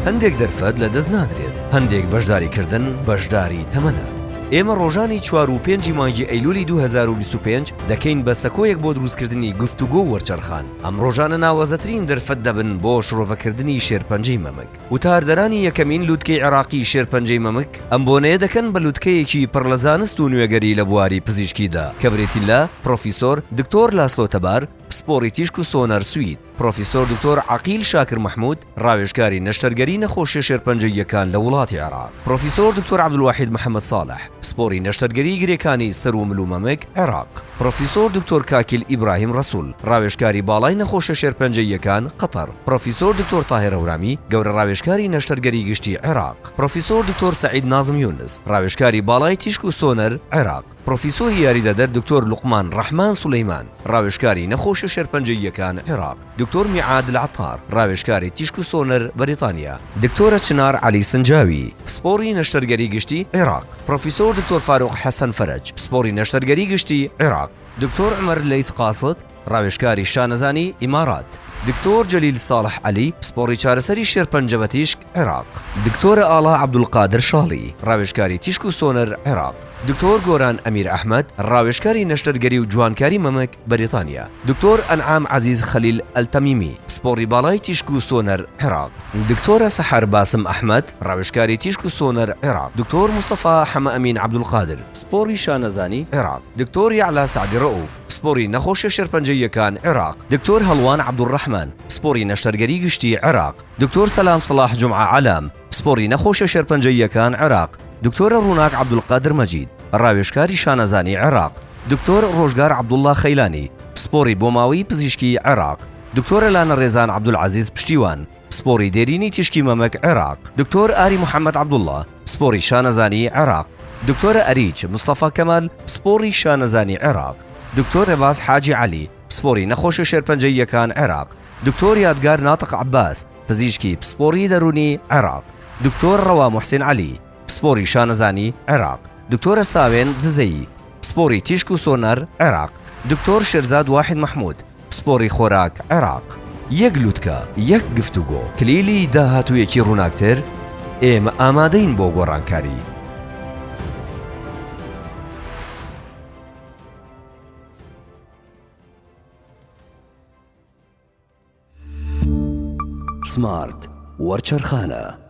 هەندێک دەرفەت لە دەست نادرێت، هەندێک بەشداریکردن بەشداری تەمەنە. ئێمە ڕۆژانی 4 و 5 مانگی ئەیلولی 2025 دەکەین بە سەکۆیەک بۆ دروستکردنی گفتوگۆ و وەرچەرخان. ئەم ڕۆژانە ناوەزەترین دەرفەت دەبن بۆ شڕۆڤەکردنی شێرپەنجەی مەمک. وتاردەرانی یەکەمین لووتکەی عێراقی شێرپەنجەی مەمک ئەم بۆنەیە دەکەن بە لووتکەیەکی پڕ لە زانست و نوێگەری لە بواری پزیشکیدا کە بڕێتی لە پرۆفیسۆر دکتۆر لاسلۆ تەبار، پسپۆڕی تیشک و سۆنەر سوید، پرۆفیسۆر دکتۆر عەقیل شاکر محمود، ڕاوێژکاری نەشتەرگەری نەخۆشیە شێرپەنجەییەکان لە وڵاتی عێراق، پرۆفیسۆر دکتۆر عەبدولواحید محەممەد ساڵح، پسپۆڕی نەشتەرگەری گرێکانی سەر و ملو مەمک عێراق، پرۆفیسۆر دکتۆر کاکیل ئیبراهیم ڕەسوول، ڕاوێژکاری باڵای نەخۆشیە شێرپەنجەییەکان قەتەر، پرۆفیسۆر دکتۆر تاهێر هەورامی، گەورە ڕاوێژکاری نەشتەرگەری گشتی عێراق، پرۆفیسۆر دکتۆر سەعید نازم یونس، ڕاوێژکاری باڵای تیشک و سۆنەر عێراق، پرۆفیسۆری یاریدەدەر دکتۆر لوقمان ڕەحمان سولەیمان، ڕاوێژکاری نەخۆشیە شێرپەنجەییەکان عێراق، دکتۆر میعاد العەتار، ڕاوێژکاری تیشک و سۆنەر بەریتانیا، دکتۆرە چنار عەلی سنجاوی، پسپۆڕی نەشتەرگەری گشتی عێراق، پرۆفیسۆر دکتۆر فاروق حەسەن فەرەج، پسپۆڕی نەشتەرگەری گشتی عێراق، دکتۆر عومەر لەیث قاسط، ڕاوێژکاری شانەزانی ئیمارات، دکتۆر جەلیل ساڵح عەلی، پسپۆڕی چارەسەری شێرپەنجە بە تیشک عێراق، دکتۆرە ئاڵا عەبدولقادر شاڵی، ڕاوێژکاری تیشک و سۆنەر عێراق، دکتۆر گۆران ئەمیر ئەحمەد، ڕاوێژکاری نەشتەرگەری و جوانکاری مەمک بەریتانیا، دکتۆر ئەنعام عەزیز خەلیل ئەلتەمیمی، پسپۆڕی باڵای تیشک و سۆنەر عێراق، دکتۆرە سەحەر باسم ئەحمەد، ڕاوێژکاری تیشک و سۆنەر عێراق، دکتۆر مستەفا حەمە ئەمین عەبدولقادر، پسپۆڕی شانەزانی عێراق، دکتۆر یەعلا سەعدی ڕەئوف، پسپۆڕی نەخۆشیە شێرپەنجەییەکان عێراق، دکتۆر هەڵوان عەبدوڕەحمان، پسپۆڕی نەشتەرگەری گشتی عێراق، دکتۆر سەلام سڵاح جومعە عەلام، پسپۆڕی نەخۆشیە شێرپەنجەییەکان عێراق، دکتۆرە ڕووناک عەبدولقادر مەجید، ڕاوێژکاری شانەزانی عێراق، دکتۆر ڕۆژگار عەبدوڵڵا خەیلانی، پسپۆڕی بۆماوی پزیشکی عێراق، دکتۆرە لانە ڕێزان عەبدولعەزیز پشتیوان، پسپۆڕی دێرینی تیشکی مەمک عێراق، دکتۆر ئاری محەممەد عەبدوڵڵا، پسپۆڕی شانەزانی عێراق، دکتۆرە ئەریچ مستەفا کەمال، پسپۆڕی شانەزانی عێراق، دکتۆر ڕێباز حاجی عەلی، پسپۆڕی نەخۆشیە شێرپەنجەییەکان عێراق، دکتۆر یادگار ناتق عەباس، پزیشکی پسپۆڕی دەرونی عێراق، دکتۆر ڕەوا موحسین عەلی، پسپۆڕی شانەزانی عێراق، دکتۆرە ساوێن دزەیی، پسپۆڕی تیشک و سۆنەر عێراق، دکتۆر شێرزاد واحید محمود، پسپۆڕی خۆراک عێراق. یەک لووتکە، یەک گفتوگۆ، کلیلی داهاتوویەکی ڕووناکتر، ئێمە ئامادەین بۆ گۆڕانکاری. سمارت وەرچەرخانە.